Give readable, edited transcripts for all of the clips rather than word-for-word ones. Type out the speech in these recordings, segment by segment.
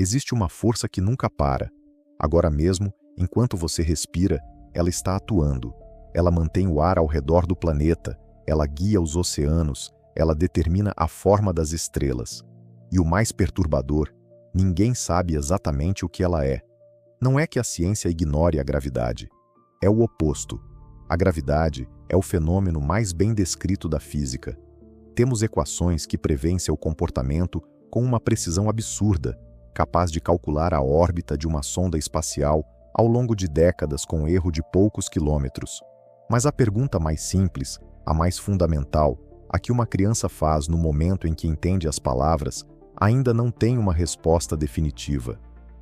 Existe uma força que nunca para. Agora mesmo, enquanto você respira, ela está atuando. Ela mantém o ar ao redor do planeta, ela guia os oceanos, ela determina a forma das estrelas. E o mais perturbador, ninguém sabe exatamente o que ela é. Não é que a ciência ignore a gravidade. É o oposto. A gravidade é o fenômeno mais bem descrito da física. Temos equações que prevêem seu comportamento com uma precisão absurda, capaz de calcular a órbita de uma sonda espacial ao longo de décadas com erro de poucos quilômetros. Mas a pergunta mais simples, a mais fundamental, a que uma criança faz no momento em que entende as palavras, ainda não tem uma resposta definitiva.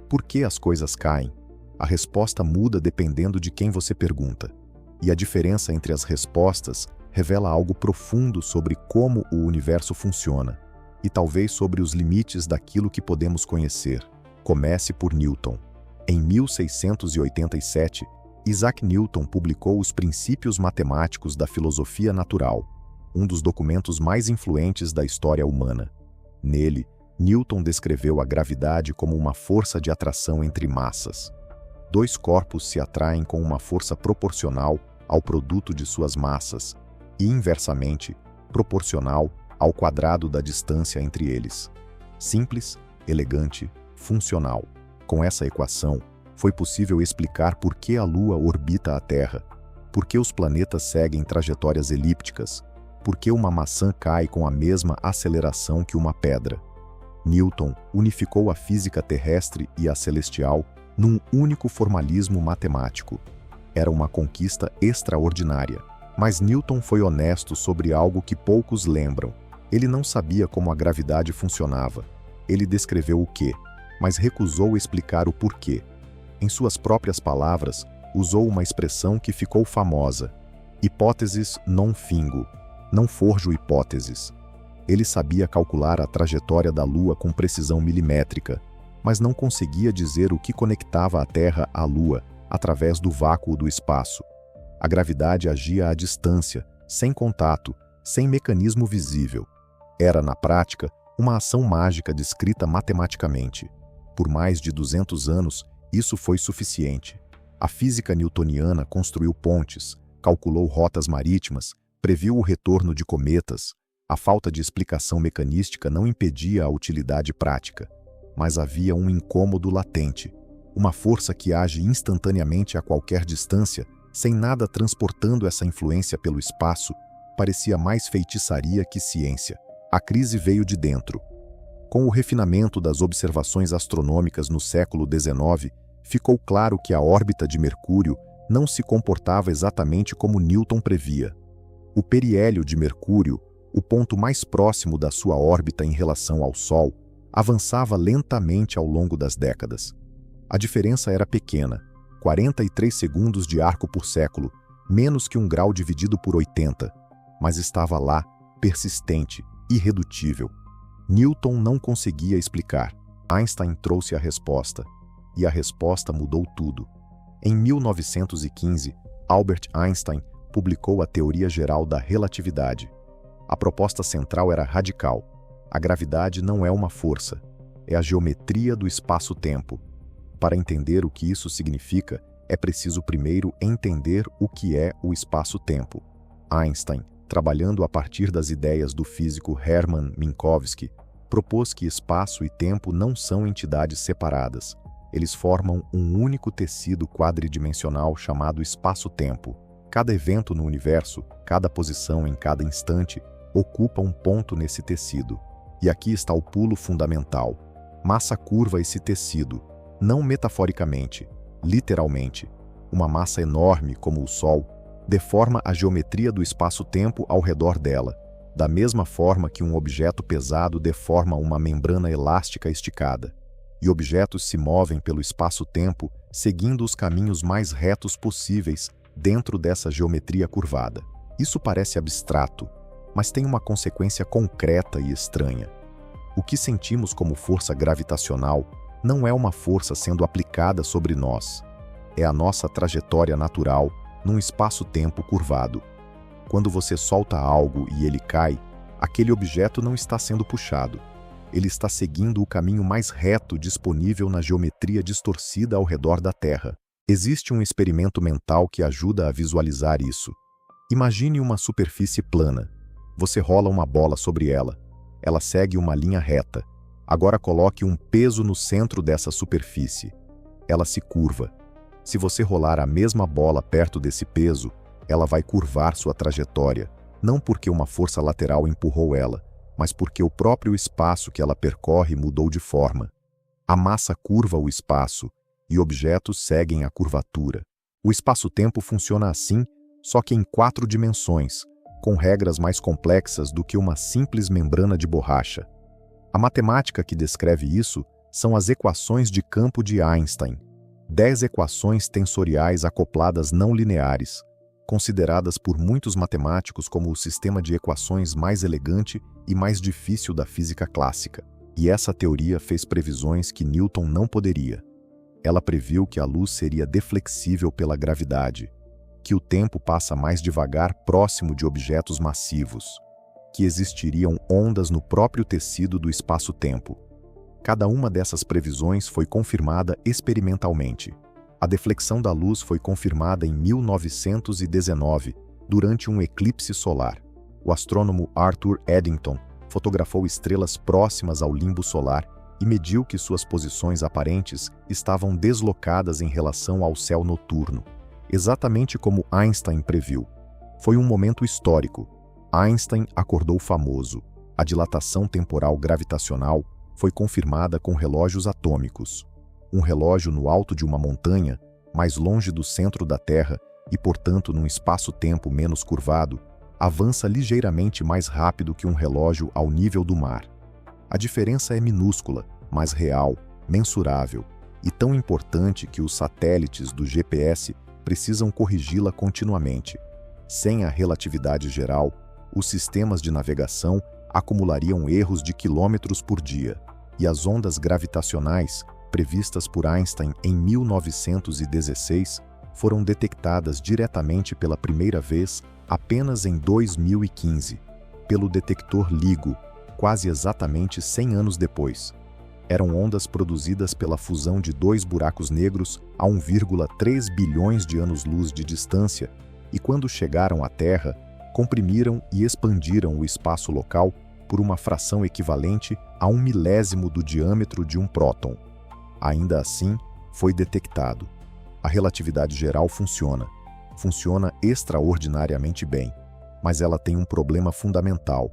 Por que as coisas caem? A resposta muda dependendo de quem você pergunta. E a diferença entre as respostas revela algo profundo sobre como o universo funciona, e talvez sobre os limites daquilo que podemos conhecer. Comece por Newton. Em 1687, Isaac Newton publicou Os Princípios Matemáticos da Filosofia Natural, um dos documentos mais influentes da história humana. Nele, Newton descreveu a gravidade como uma força de atração entre massas. Dois corpos se atraem com uma força proporcional ao produto de suas massas e, inversamente, proporcional ao quadrado da distância entre eles. Simples, elegante, funcional. Com essa equação, foi possível explicar por que a Lua orbita a Terra, por que os planetas seguem trajetórias elípticas, por que uma maçã cai com a mesma aceleração que uma pedra. Newton unificou a física terrestre e a celestial num único formalismo matemático. Era uma conquista extraordinária. Mas Newton foi honesto sobre algo que poucos lembram. Ele não sabia como a gravidade funcionava. Ele descreveu o quê, mas recusou explicar o porquê. Em suas próprias palavras, usou uma expressão que ficou famosa: hipótesis non fingo, não forjo hipóteses. Ele sabia calcular a trajetória da Lua com precisão milimétrica, mas não conseguia dizer o que conectava a Terra à Lua através do vácuo do espaço. A gravidade agia à distância, sem contato, sem mecanismo visível. Era, na prática, uma ação mágica descrita matematicamente. Por mais de 200 anos, isso foi suficiente. A física newtoniana construiu pontes, calculou rotas marítimas, previu o retorno de cometas. A falta de explicação mecanística não impedia a utilidade prática, mas havia um incômodo latente, uma força que age instantaneamente a qualquer distância, sem nada transportando essa influência pelo espaço. Parecia mais feitiçaria que ciência. A crise veio de dentro. Com o refinamento das observações astronômicas no século XIX, ficou claro que a órbita de Mercúrio não se comportava exatamente como Newton previa. O periélio de Mercúrio, o ponto mais próximo da sua órbita em relação ao Sol, avançava lentamente ao longo das décadas. A diferença era pequena, 43 segundos de arco por século, menos que 1 grau dividido por 80, mas estava lá, persistente, irredutível. Newton não conseguia explicar. Einstein trouxe a resposta, e a resposta mudou tudo. Em 1915, Albert Einstein publicou a Teoria Geral da Relatividade. A proposta central era radical. A gravidade não é uma força, é a geometria do espaço-tempo. Para entender o que isso significa, é preciso primeiro entender o que é o espaço-tempo. Einstein, trabalhando a partir das ideias do físico Hermann Minkowski, propôs que espaço e tempo não são entidades separadas. Eles formam um único tecido quadridimensional chamado espaço-tempo. Cada evento no universo, cada posição em cada instante, ocupa um ponto nesse tecido. E aqui está o pulo fundamental. Massa curva esse tecido, não metaforicamente, literalmente. Uma massa enorme, como o Sol, deforma a geometria do espaço-tempo ao redor dela, da mesma forma que um objeto pesado deforma uma membrana elástica esticada. E objetos se movem pelo espaço-tempo seguindo os caminhos mais retos possíveis dentro dessa geometria curvada. Isso parece abstrato, mas tem uma consequência concreta e estranha. O que sentimos como força gravitacional não é uma força sendo aplicada sobre nós. É a nossa trajetória natural num espaço-tempo curvado. Quando você solta algo e ele cai, aquele objeto não está sendo puxado. ele está seguindo o caminho mais reto disponível na geometria distorcida ao redor da Terra. Existe um experimento mental que ajuda a visualizar isso. Imagine uma superfície plana. Você rola uma bola sobre ela. Ela segue uma linha reta. Agora coloque um peso no centro dessa superfície. Ela se curva. Se você rolar a mesma bola perto desse peso, ela vai curvar sua trajetória, não porque uma força lateral empurrou ela, mas porque o próprio espaço que ela percorre mudou de forma. A massa curva o espaço, e objetos seguem a curvatura. O espaço-tempo funciona assim, só que em 4 dimensões, com regras mais complexas do que uma simples membrana de borracha. A matemática que descreve isso são as equações de campo de Einstein, 10 equações tensoriais acopladas não lineares, consideradas por muitos matemáticos como o sistema de equações mais elegante e mais difícil da física clássica. E essa teoria fez previsões que Newton não poderia. Ela previu que a luz seria deflexível pela gravidade, que o tempo passa mais devagar próximo de objetos massivos, que existiriam ondas no próprio tecido do espaço-tempo. Cada uma dessas previsões foi confirmada experimentalmente. A deflexão da luz foi confirmada em 1919, durante um eclipse solar. O astrônomo Arthur Eddington fotografou estrelas próximas ao limbo solar e mediu que suas posições aparentes estavam deslocadas em relação ao céu noturno, exatamente como Einstein previu. Foi um momento histórico. Einstein acordou famoso. A dilatação temporal gravitacional foi confirmada com relógios atômicos. Um relógio no alto de uma montanha, mais longe do centro da Terra e, portanto, num espaço-tempo menos curvado, avança ligeiramente mais rápido que um relógio ao nível do mar. A diferença é minúscula, mas real, mensurável, e tão importante que os satélites do GPS precisam corrigi-la continuamente. Sem a relatividade geral, os sistemas de navegação acumulariam erros de quilômetros por dia, e as ondas gravitacionais, previstas por Einstein em 1916, foram detectadas diretamente pela primeira vez apenas em 2015, pelo detector LIGO, quase exatamente 100 anos depois. Eram ondas produzidas pela fusão de 2 buracos negros a 1,3 bilhões de anos-luz de distância e, quando chegaram à Terra, comprimiram e expandiram o espaço local por uma fração equivalente a 1/1000º do diâmetro de um próton. Ainda assim, foi detectado. A relatividade geral funciona extraordinariamente bem, mas ela tem um problema fundamental,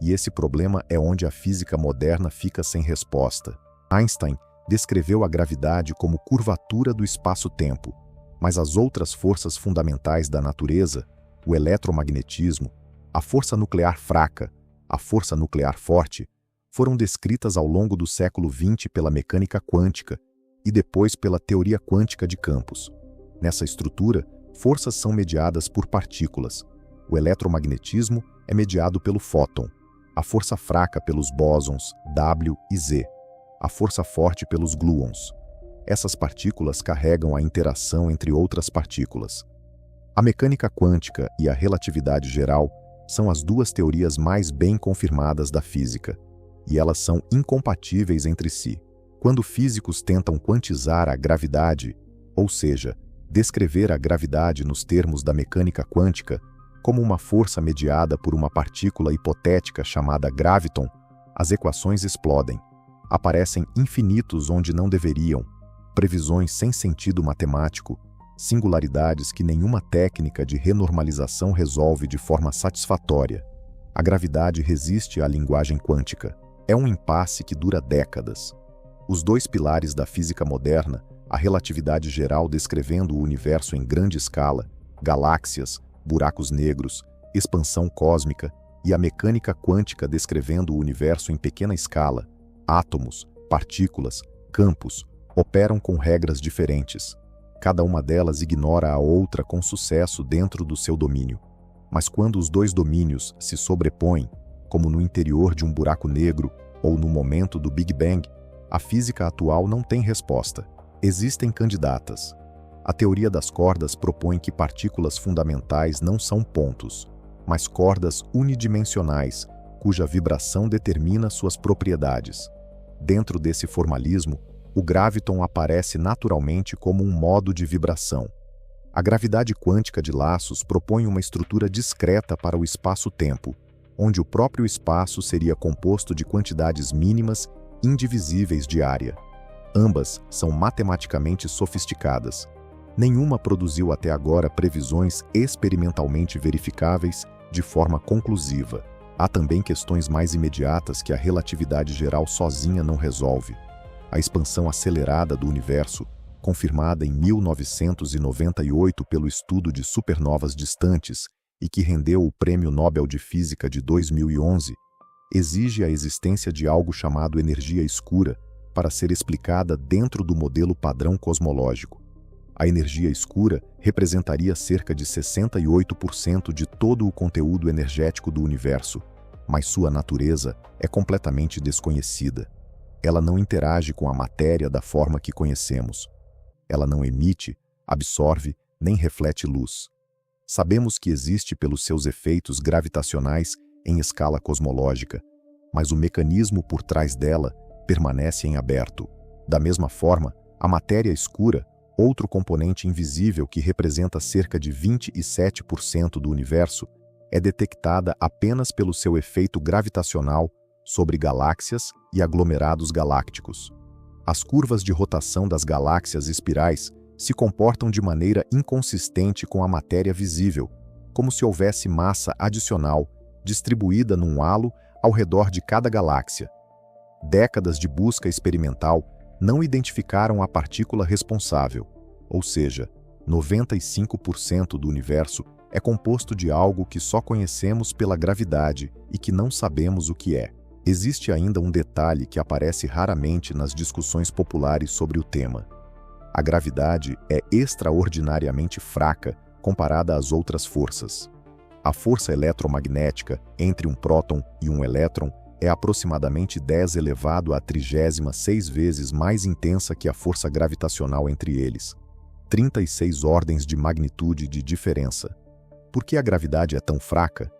e esse problema é onde a física moderna fica sem resposta. Einstein descreveu a gravidade como curvatura do espaço-tempo, mas as outras forças fundamentais da natureza, o eletromagnetismo, a força nuclear fraca, a força nuclear forte, foram descritas ao longo do século XX pela mecânica quântica e depois pela teoria quântica de campos. Nessa estrutura, forças são mediadas por partículas. O eletromagnetismo é mediado pelo fóton, a força fraca pelos bósons W e Z, a força forte pelos gluons. Essas partículas carregam a interação entre outras partículas. A mecânica quântica e a relatividade geral são as 2 teorias mais bem confirmadas da física, e elas são incompatíveis entre si. Quando físicos tentam quantizar a gravidade, ou seja, descrever a gravidade nos termos da mecânica quântica, como uma força mediada por uma partícula hipotética chamada graviton, as equações explodem. Aparecem infinitos onde não deveriam, previsões sem sentido matemático, singularidades que nenhuma técnica de renormalização resolve de forma satisfatória. A gravidade resiste à linguagem quântica. É um impasse que dura décadas. Os 2 pilares da física moderna, a relatividade geral descrevendo o universo em grande escala, galáxias, buracos negros, expansão cósmica, e a mecânica quântica descrevendo o universo em pequena escala, átomos, partículas, campos, operam com regras diferentes. Cada uma delas ignora a outra com sucesso dentro do seu domínio. Mas quando os 2 domínios se sobrepõem, como no interior de um buraco negro ou no momento do Big Bang, a física atual não tem resposta. Existem candidatas. A teoria das cordas propõe que partículas fundamentais não são pontos, mas cordas unidimensionais, cuja vibração determina suas propriedades. Dentro desse formalismo, o graviton aparece naturalmente como um modo de vibração. A gravidade quântica de laços propõe uma estrutura discreta para o espaço-tempo, onde o próprio espaço seria composto de quantidades mínimas, indivisíveis de área. Ambas são matematicamente sofisticadas. Nenhuma produziu até agora previsões experimentalmente verificáveis de forma conclusiva. Há também questões mais imediatas que a relatividade geral sozinha não resolve. A expansão acelerada do universo, confirmada em 1998 pelo estudo de supernovas distantes e que rendeu o Prêmio Nobel de Física de 2011, exige a existência de algo chamado energia escura para ser explicada dentro do modelo padrão cosmológico. A energia escura representaria cerca de 68% de todo o conteúdo energético do universo, mas sua natureza é completamente desconhecida. Ela não interage com a matéria da forma que conhecemos. Ela não emite, absorve, nem reflete luz. Sabemos que existe pelos seus efeitos gravitacionais em escala cosmológica, mas o mecanismo por trás dela permanece em aberto. Da mesma forma, a matéria escura, outro componente invisível que representa cerca de 27% do universo, é detectada apenas pelo seu efeito gravitacional sobre galáxias e aglomerados galácticos. As curvas de rotação das galáxias espirais se comportam de maneira inconsistente com a matéria visível, como se houvesse massa adicional distribuída num halo ao redor de cada galáxia. Décadas de busca experimental não identificaram a partícula responsável, ou seja, 95% do universo é composto de algo que só conhecemos pela gravidade e que não sabemos o que é. Existe ainda um detalhe que aparece raramente nas discussões populares sobre o tema. A gravidade é extraordinariamente fraca comparada às outras forças. A força eletromagnética entre um próton e um elétron é aproximadamente 10 elevado à 36 vezes mais intensa que a força gravitacional entre eles. 36 ordens de magnitude de diferença. Por que a gravidade é tão fraca?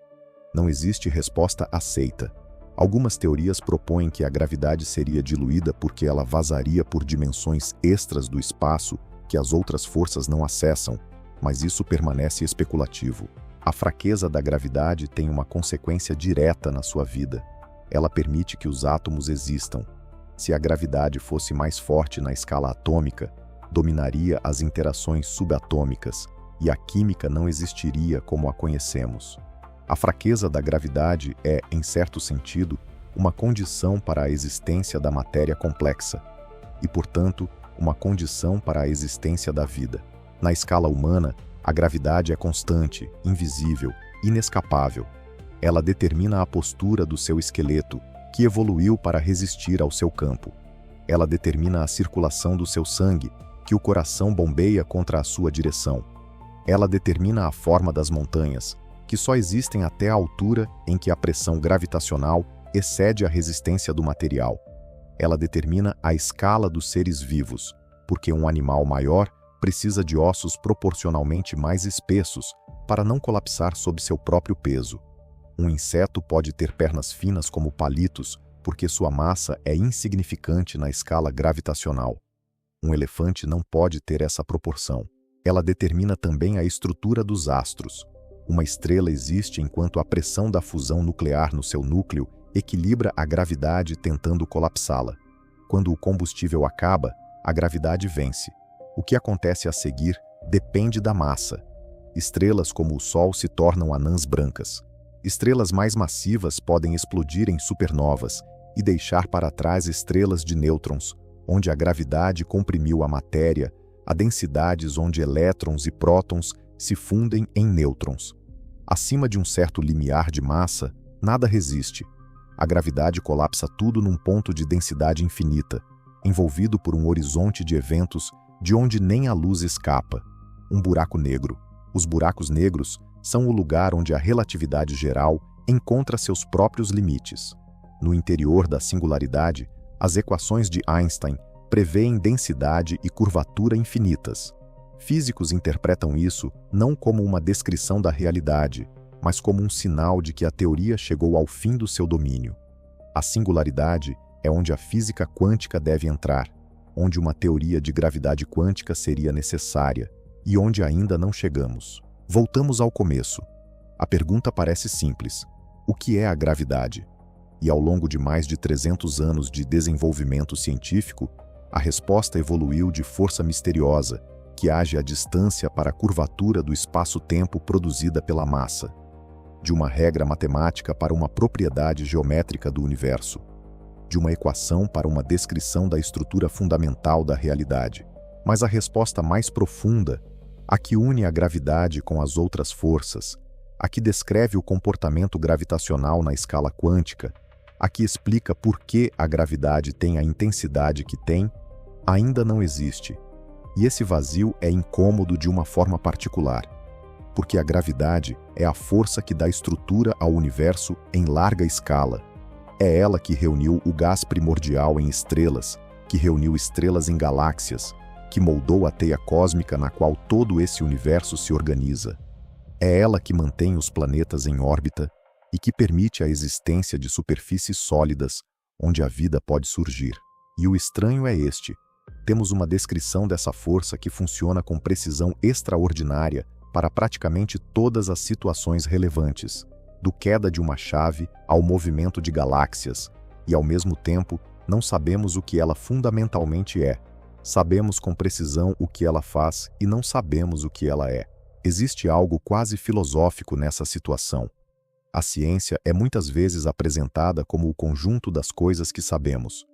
Não existe resposta aceita. Algumas teorias propõem que a gravidade seria diluída porque ela vazaria por dimensões extras do espaço que as outras forças não acessam, mas isso permanece especulativo. A fraqueza da gravidade tem uma consequência direta na sua vida. Ela permite que os átomos existam. Se a gravidade fosse mais forte na escala atômica, dominaria as interações subatômicas e a química não existiria como a conhecemos. A fraqueza da gravidade é, em certo sentido, uma condição para a existência da matéria complexa e, portanto, uma condição para a existência da vida. Na escala humana, a gravidade é constante, invisível, inescapável. Ela determina a postura do seu esqueleto, que evoluiu para resistir ao seu campo. Ela determina a circulação do seu sangue, que o coração bombeia contra a sua direção. Ela determina a forma das montanhas, que só existem até a altura em que a pressão gravitacional excede a resistência do material. Ela determina a escala dos seres vivos, porque um animal maior precisa de ossos proporcionalmente mais espessos para não colapsar sob seu próprio peso. Um inseto pode ter pernas finas como palitos, porque sua massa é insignificante na escala gravitacional. Um elefante não pode ter essa proporção. Ela determina também a estrutura dos astros. Uma estrela existe enquanto a pressão da fusão nuclear no seu núcleo equilibra a gravidade tentando colapsá-la. Quando o combustível acaba, a gravidade vence. O que acontece a seguir depende da massa. Estrelas como o Sol se tornam anãs brancas. Estrelas mais massivas podem explodir em supernovas e deixar para trás estrelas de nêutrons, onde a gravidade comprimiu a matéria, a densidades onde elétrons e prótons se fundem em nêutrons. Acima de um certo limiar de massa, nada resiste. A gravidade colapsa tudo num ponto de densidade infinita, envolvido por um horizonte de eventos de onde nem a luz escapa. Um buraco negro. Os buracos negros são o lugar onde a relatividade geral encontra seus próprios limites. No interior da singularidade, as equações de Einstein prevêem densidade e curvatura infinitas. Físicos interpretam isso não como uma descrição da realidade, mas como um sinal de que a teoria chegou ao fim do seu domínio. A singularidade é onde a física quântica deve entrar, onde uma teoria de gravidade quântica seria necessária e onde ainda não chegamos. Voltamos ao começo. A pergunta parece simples: o que é a gravidade? E ao longo de mais de 300 anos de desenvolvimento científico, a resposta evoluiu de força misteriosa, que age à distância para a curvatura do espaço-tempo produzida pela massa, de uma regra matemática para uma propriedade geométrica do universo, de uma equação para uma descrição da estrutura fundamental da realidade. Mas a resposta mais profunda, a que une a gravidade com as outras forças, a que descreve o comportamento gravitacional na escala quântica, a que explica por que a gravidade tem a intensidade que tem, ainda não existe. E esse vazio é incômodo de uma forma particular, porque a gravidade é a força que dá estrutura ao universo em larga escala. É ela que reuniu o gás primordial em estrelas, que reuniu estrelas em galáxias, que moldou a teia cósmica na qual todo esse universo se organiza. É ela que mantém os planetas em órbita e que permite a existência de superfícies sólidas onde a vida pode surgir. E o estranho é este: temos uma descrição dessa força que funciona com precisão extraordinária para praticamente todas as situações relevantes, do queda de uma chave ao movimento de galáxias, e ao mesmo tempo não sabemos o que ela fundamentalmente é. Sabemos com precisão o que ela faz e não sabemos o que ela é. Existe algo quase filosófico nessa situação. A ciência é muitas vezes apresentada como o conjunto das coisas que sabemos,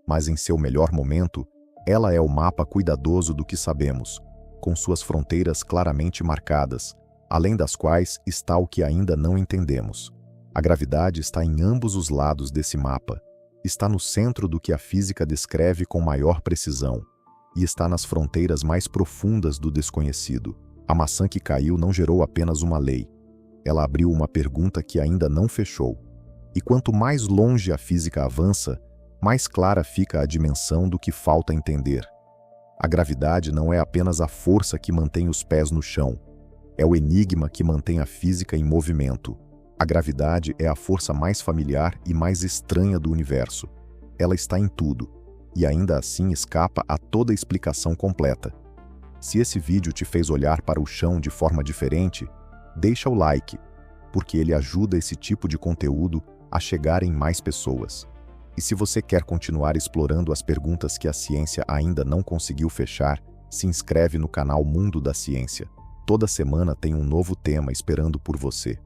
mas em seu melhor momento, ela é o mapa cuidadoso do que sabemos, com suas fronteiras claramente marcadas, além das quais está o que ainda não entendemos. A gravidade está em ambos os lados desse mapa, está no centro do que a física descreve com maior precisão, e está nas fronteiras mais profundas do desconhecido. A maçã que caiu não gerou apenas uma lei, ela abriu uma pergunta que ainda não fechou. E quanto mais longe a física avança, mais clara fica a dimensão do que falta entender. A gravidade não é apenas a força que mantém os pés no chão, é o enigma que mantém a física em movimento. A gravidade é a força mais familiar e mais estranha do universo. Ela está em tudo, e ainda assim escapa a toda explicação completa. Se esse vídeo te fez olhar para o chão de forma diferente, deixa o like, porque ele ajuda esse tipo de conteúdo a chegar em mais pessoas. E se você quer continuar explorando as perguntas que a ciência ainda não conseguiu fechar, se inscreve no canal Mundo da Ciência. Toda semana tem um novo tema esperando por você.